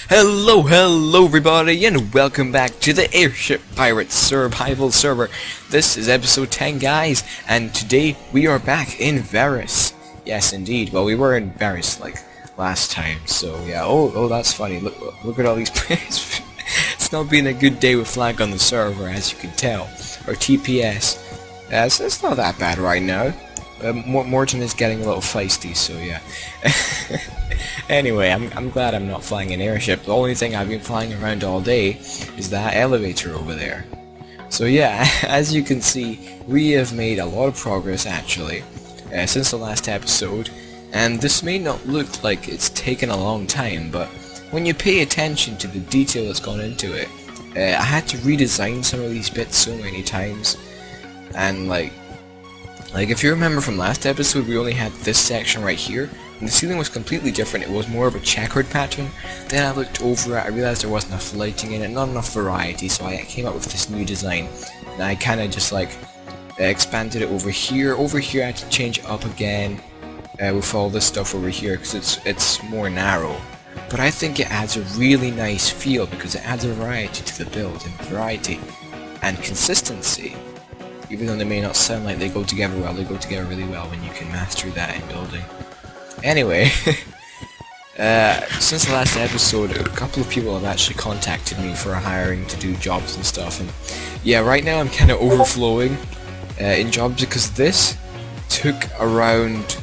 Hello everybody, and welcome back to the Airship Pirates Survival Server. This is episode 10, guys, and today we are back in Verace. Yes, indeed. Well, we were in Verace, like, last time, so yeah. Oh, that's funny. Look at all these players. It's not been a good day with flag on the server, as you can tell. Or TPS. So it's not that bad right now. Morton is getting a little feisty, so yeah. Anyway, I'm glad I'm not flying an airship. The only thing I've been flying around all day is that elevator over there. So yeah, as you can see, we have made a lot of progress actually since the last episode, and this may not look like it's taken a long time, but when you pay attention to the detail that's gone into it, I had to redesign some of these bits so many times, and like if you remember from last episode, we only had this section right here, and the ceiling was completely different. It was more of a checkered pattern. Then I looked over it, I realized there wasn't enough lighting in it, not enough variety, so I came up with this new design, and I kind of just like expanded it over here. Over here I had to change it up again with all this stuff over here, because it's more narrow. But I think it adds a really nice feel, because it adds a variety to the build, and variety and consistency. Even though they may not sound like they go together well, they go together really well when you can master that in building. Anyway, since the last episode, a couple of people have actually contacted me for hiring to do jobs and stuff, and yeah, right now I'm kind of overflowing in jobs, because this took around,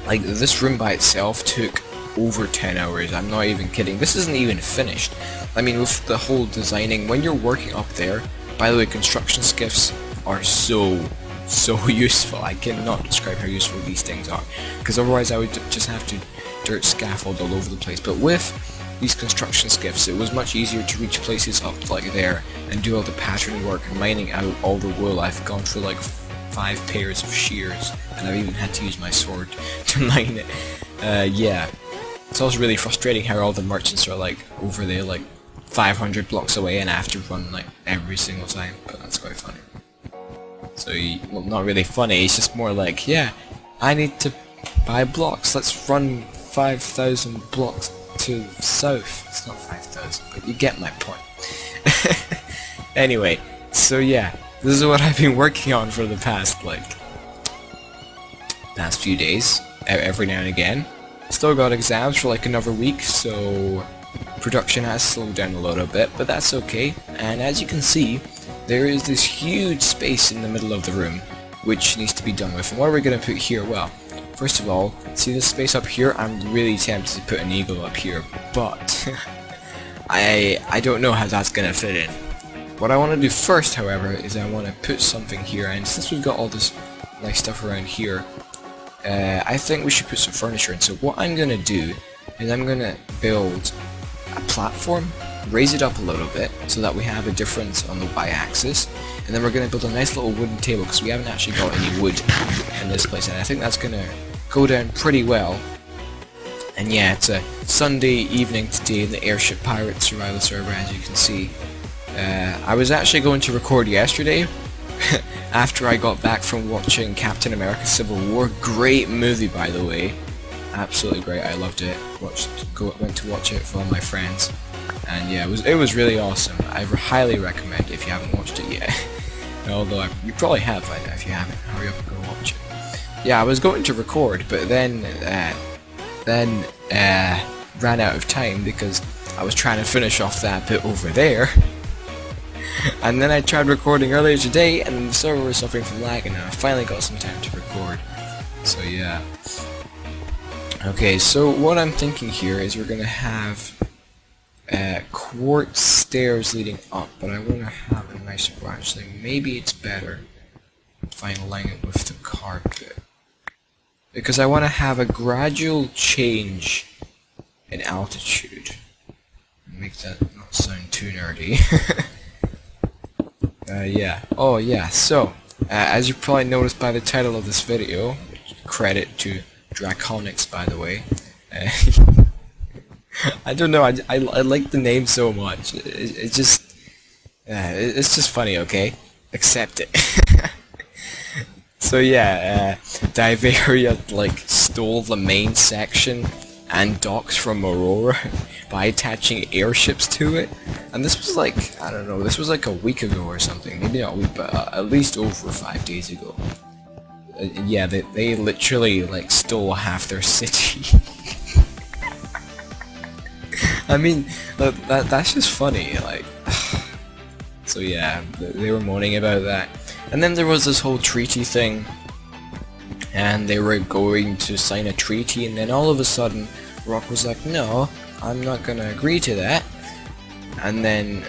like, this room by itself took over 10 hours. I'm not even kidding. This isn't even finished. I mean, with the whole designing, when you're working up there, by the way, construction skiffs are so useful. I cannot describe how useful these things are, because otherwise I would just have to dirt scaffold all over the place. But with these construction skiffs, it was much easier to reach places up like there and do all the pattern work, mining out all the wool. I've gone through like 5 pairs of shears, and I've even had to use my sword to mine it. Yeah, it's also really frustrating how all the merchants are like over there, like 500 blocks away, and I have to run like every single time, but that's quite funny. So, well, not really funny, it's just more like, yeah, I need to buy blocks, let's run 5,000 blocks to the south. It's not 5,000, but you get my point. Anyway, so yeah, this is what I've been working on for the past few days, every now and again. Still got exams for like another week, so production has slowed down a little bit, but that's okay. And as you can see, there is this huge space in the middle of the room which needs to be done with. And what are we going to put here? Well, first of all, see this space up here? I'm really tempted to put an eagle up here, but I don't know how that's going to fit in. What I want to do first, however, is I want to put something here, and since we've got all this nice stuff around here, I think we should put some furniture in. So what I'm going to do is I'm going to build a platform, raise it up a little bit so that we have a difference on the y-axis, and then we're going to build a nice little wooden table, because we haven't actually got any wood in this place, and I think that's going to go down pretty well. And yeah, it's a Sunday evening today in the Airship Pirates Survival Server, as you can see. I was actually going to record yesterday after I got back from watching Captain America Civil War. Great movie, by the way. Absolutely great, I loved it. Went to watch it for all my friends, and yeah, it was really awesome. I highly recommend it if you haven't watched it yet. Although you probably have by now. If you haven't, hurry up and go watch it. Yeah, I was going to record, but then ran out of time because I was trying to finish off that bit over there. And then I tried recording earlier today, and the server was suffering from lag, and I finally got some time to record. So yeah. Okay, so what I'm thinking here is we're going to have quartz stairs leading up, but I want to have a nice branch thing. Maybe it's better if I align it with the carpet, because I want to have a gradual change in altitude. Make that not sound too nerdy. Yeah. Oh yeah, so as you probably noticed by the title of this video, credit to Draconics, by the way. I don't know, I like the name so much. It's just funny, okay? Accept it. So yeah, Diveria like stole the main section and docks from Aurora by attaching airships to it. And this was like, I don't know, this was like a week ago or something. Maybe not a week, but at least over 5 days ago. Yeah, they literally like stole half their city. I mean, that's just funny, like. So yeah, they were moaning about that. And then there was this whole treaty thing, and they were going to sign a treaty, and then all of a sudden, Rock was like, no, I'm not gonna agree to that. And then,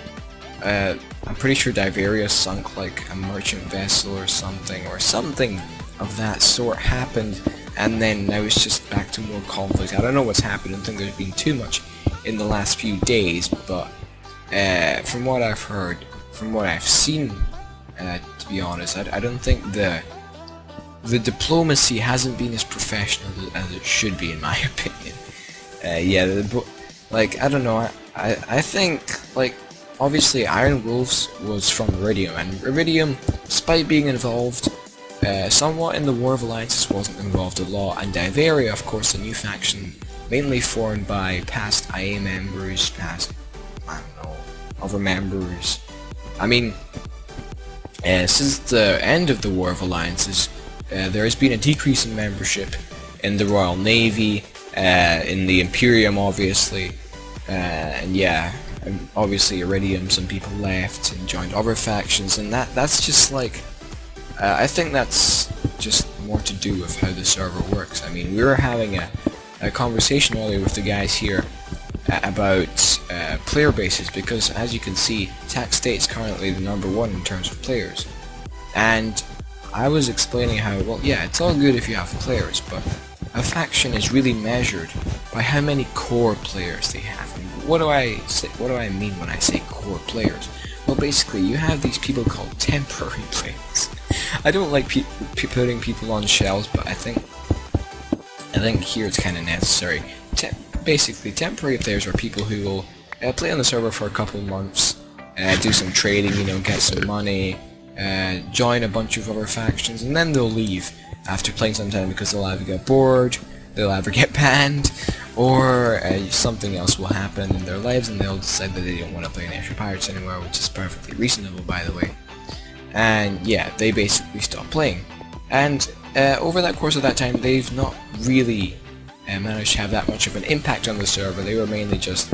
I'm pretty sure Diveria sunk like a merchant vessel or something of that sort happened, and then now it's just back to more conflict. I don't know what's happened, I don't think there's been too much in the last few days, but from what I've heard, from what I've seen, to be honest, I don't think the diplomacy hasn't been as professional as it should be, in my opinion. Yeah, like, I don't know, I think, like, obviously Iron Wolves was from Iridium, and Iridium, despite being involved somewhat in the War of Alliances, wasn't involved a lot, and Diveria, of course, a new faction, mainly formed by past IA members, past, I don't know, other members. I mean, since the end of the War of Alliances, there has been a decrease in membership in the Royal Navy, in the Imperium, obviously, and yeah, obviously Iridium, some people left and joined other factions, and that's just like, I think that's just more to do with how the server works. I mean, we were having a conversation earlier with the guys here about player bases, because as you can see, Tax State's currently the #1 in terms of players, and I was explaining how, well, yeah, it's all good if you have players, but a faction is really measured by how many core players they have. And what do I mean when I say core players? Well, basically, you have these people called temporary players. I don't like putting people on shelves, but I think here it's kind of necessary. Basically, temporary players are people who will play on the server for a couple of months, do some trading, you know, get some money, join a bunch of other factions, and then they'll leave after playing some time because they'll either get bored, they'll either get banned, or something else will happen in their lives and they'll decide that they don't want to play in Airship Pirates anymore, which is perfectly reasonable, by the way. And yeah, they basically stop playing. And over that course of that time, they've not really managed to have that much of an impact on the server. They were mainly just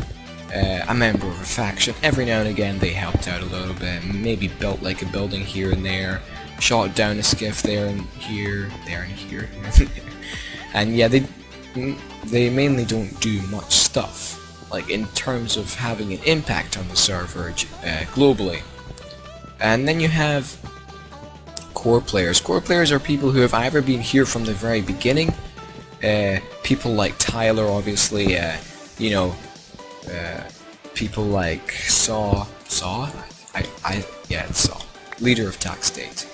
a member of a faction. Every now and again they helped out a little bit, maybe built like a building here and there, shot down a skiff there and here, and yeah, they mainly don't do much stuff, like in terms of having an impact on the server globally. And then you have core players. Core players are people who have either been here from the very beginning, people like Tyler, obviously, you know, people like Saw, leader of Tax State.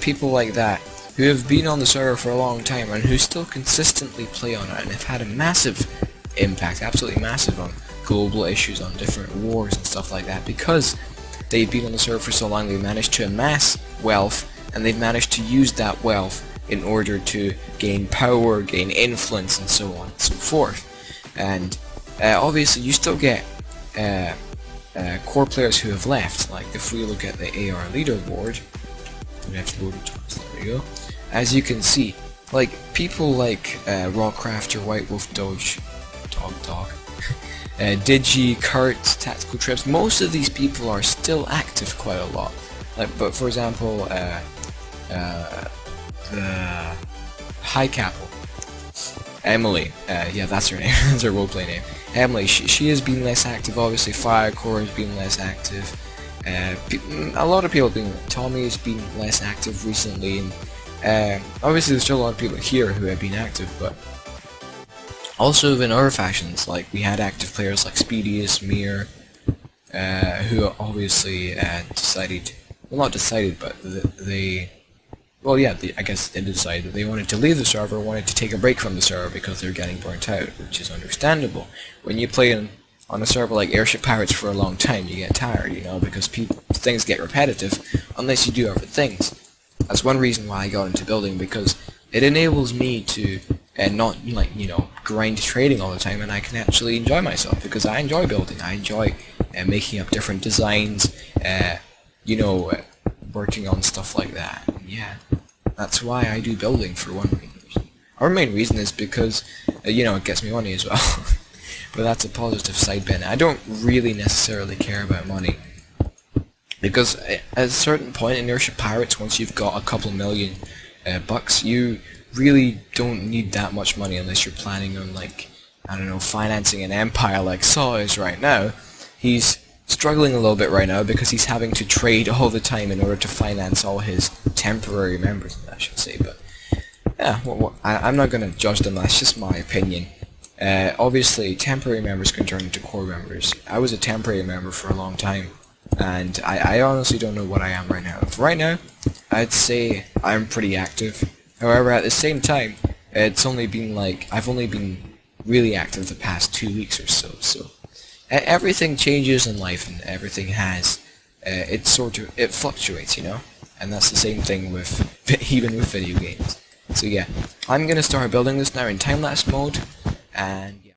People like that, who have been on the server for a long time and who still consistently play on it and have had a massive impact, absolutely massive, on global issues, on different wars and stuff like that, because they've been on the server for so long. They've managed to amass wealth, and they've managed to use that wealth in order to gain power, gain influence, and so on and so forth. And obviously you still get core players who have left. Like if we look at the AR leaderboard, we have to go to twice, there we go. As you can see, like people like Rawcrafter, White Wolf, Dodge, Dog, Digi, Kurt, Tactical Trips, most of these people are still active quite a lot. Like, but for example, the High Capel, Emily, yeah, that's her name, that's her roleplay name. Emily, she has been less active, obviously. Firecore has been less active. A lot of people have been, Tommy has been less active recently, and obviously there's still a lot of people here who have been active, but also in other factions, like we had active players like Speedius, Mir, who obviously decided, well, not decided, but I guess they decided that they wanted to leave the server, wanted to take a break from the server because they're getting burnt out, which is understandable. When you play on a server like Airship Pirates for a long time, you get tired, you know, because things get repetitive unless you do other things. That's one reason why I got into building, because it enables me to not, like, you know, grind trading all the time, and I can actually enjoy myself, because I enjoy building. I enjoy making up different designs, you know, working on stuff like that. Yeah, that's why I do building, for one reason. Our main reason is because, you know, it gets me money as well. But that's a positive side benefit. I don't really necessarily care about money, because at a certain point in Airship Pirates, once you've got a couple million bucks, you really don't need that much money unless you're planning on, like, I don't know, financing an empire like Saw is right now. He's struggling a little bit right now because he's having to trade all the time in order to finance all his temporary members, I should say. But yeah, I'm not going to judge them, that's just my opinion. Obviously, temporary members can turn into core members. I was a temporary member for a long time, and I honestly don't know what I am right now. Right now, I'd say I'm pretty active. However, at the same time, it's only been like, I've only been really active the past 2 weeks or so, so everything changes in life, and everything has, it fluctuates, you know? And that's the same thing with, even with video games. So yeah, I'm gonna start building this now in time-lapse mode, and yeah.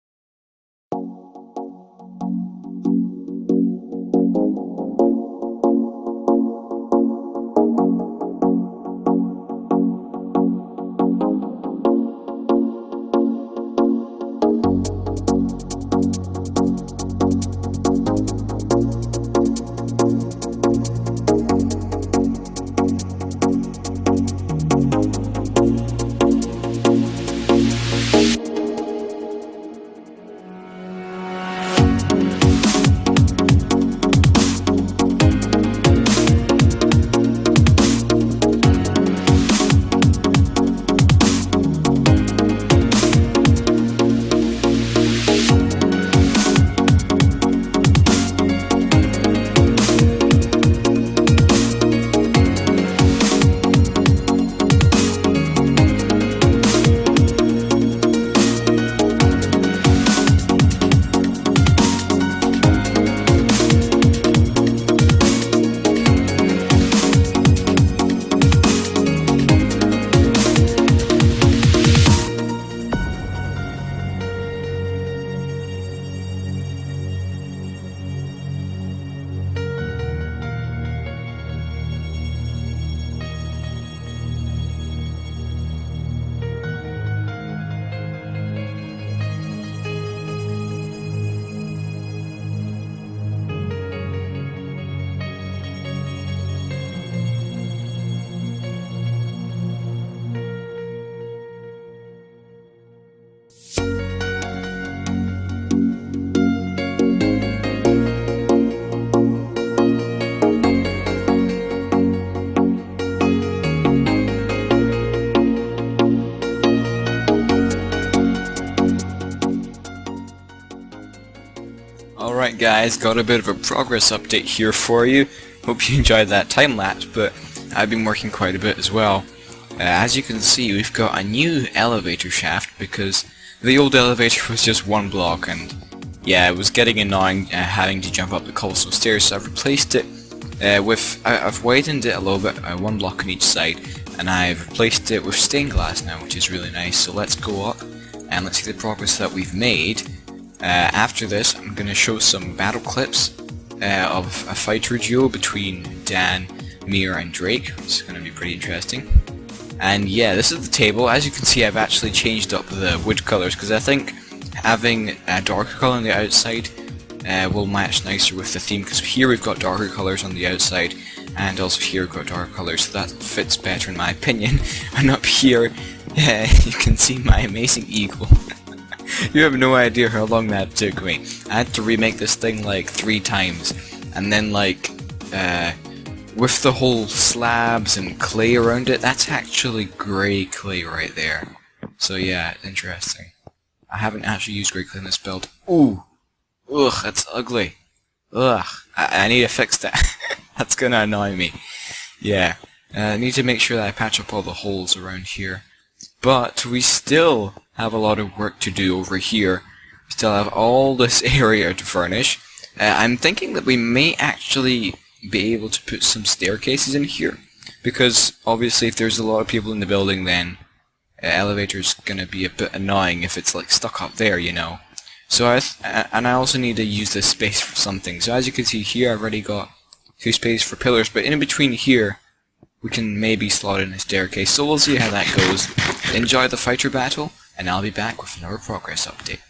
Alright guys, got a bit of a progress update here for you. Hope you enjoyed that time lapse, but I've been working quite a bit as well. As you can see, we've got a new elevator shaft because the old elevator was just one block, and yeah, it was getting annoying having to jump up the cobblestone stairs, so I've replaced it I've widened it a little bit, one block on each side, and I've replaced it with stained glass now, which is really nice. So let's go up and let's see the progress that we've made. After this, I'm going to show some battle clips of a fighter duo between Dan, Mir, and Drake. It's going to be pretty interesting. And yeah, this is the table. As you can see, I've actually changed up the wood colors because I think having a darker color on the outside will match nicer with the theme, because here we've got darker colors on the outside and also here we've got darker colors, so that fits better in my opinion. And up here, you can see my amazing eagle. You have no idea how long that took me. I had to remake this thing like 3 times, and then like with the whole slabs and clay around it, that's actually grey clay right there. So yeah, interesting. I haven't actually used grey clay in this build. Ooh! Ugh, that's ugly. Ugh, I need to fix that. That's gonna annoy me. Yeah, I need to make sure that I patch up all the holes around here. But we still have a lot of work to do over here. We still have all this area to furnish. I'm thinking that we may actually be able to put some staircases in here, because obviously if there's a lot of people in the building, then elevator's gonna be a bit annoying if it's like stuck up there, you know. So and I also need to use this space for something. So as you can see here, I've already got 2 spaces for pillars, but in between here, we can maybe slot in a staircase. So we'll see how that goes. Enjoy the fighter battle, and I'll be back with another progress update.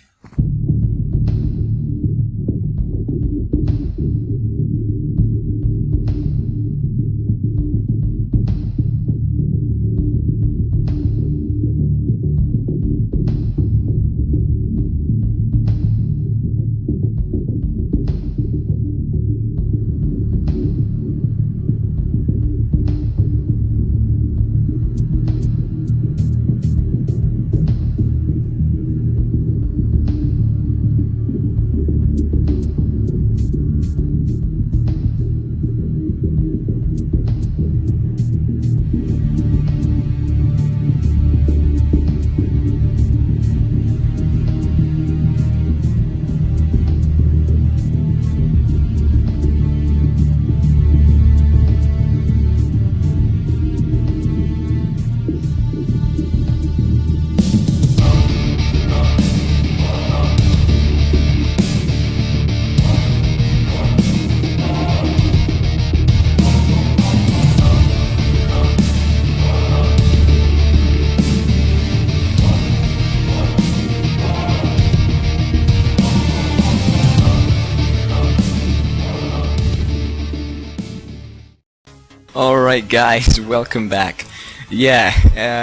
Alright guys, welcome back. Yeah,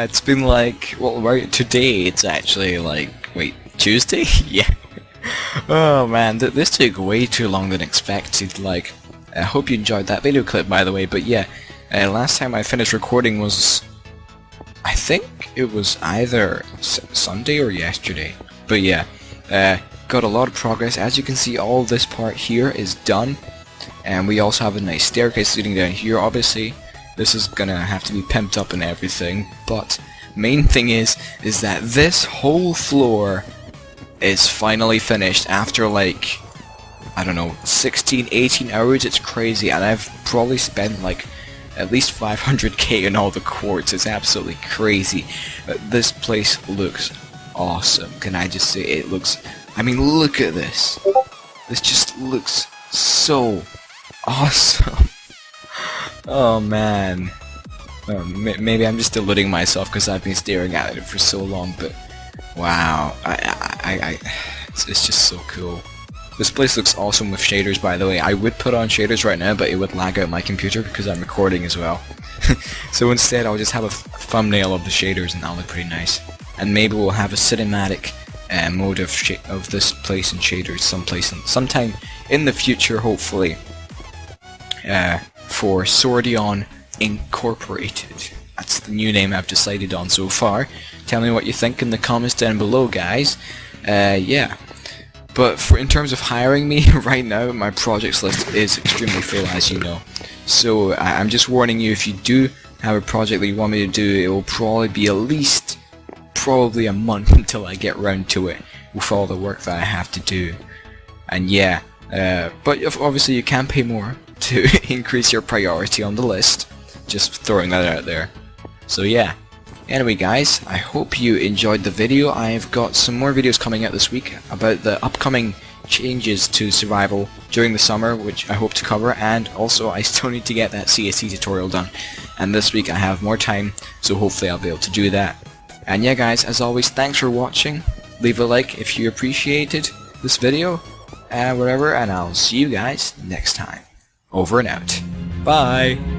it's been like, well, right, today it's actually like, wait, Tuesday? Yeah. Oh man, this took way too long than expected. Like, I hope you enjoyed that video clip, by the way, but yeah, last time I finished recording was, I think it was either Sunday or yesterday. But yeah, got a lot of progress. As you can see, all this part here is done. And we also have a nice staircase leading down here. Obviously, this is gonna have to be pimped up and everything, but main thing is that this whole floor is finally finished after like, I don't know, 16, 18 hours. It's crazy, and I've probably spent like at least 500k on all the quartz. It's absolutely crazy. This place looks awesome. Can I just say it looks, I mean, look at this. This just looks so awesome. Oh man. Maybe I'm just deluding myself because I've been staring at it for so long, but wow, it's just so cool. This place looks awesome with shaders, by the way. I would put on shaders right now, but it would lag out my computer because I'm recording as well. So instead I'll just have a thumbnail of the shaders and that'll look pretty nice. And maybe we'll have a cinematic mode of this place and shaders sometime in the future, hopefully. For Exswordion Incorporated. That's the new name I've decided on so far. Tell me what you think in the comments down below, guys. Yeah. But in terms of hiring me, right now my projects list is extremely full, as you know. So I'm just warning you, if you do have a project that you want me to do, it will probably be at least a month until I get round to it with all the work that I have to do. And yeah, but obviously you can pay more to increase your priority on the list. Just throwing that out there. So yeah. Anyway guys, I hope you enjoyed the video. I've got some more videos coming out this week about the upcoming changes to survival during the summer, which I hope to cover, and also I still need to get that CSC tutorial done. And this week I have more time, so hopefully I'll be able to do that. And yeah guys, as always, thanks for watching. Leave a like if you appreciated this video, and whatever, and I'll see you guys next time. Over and out. Bye!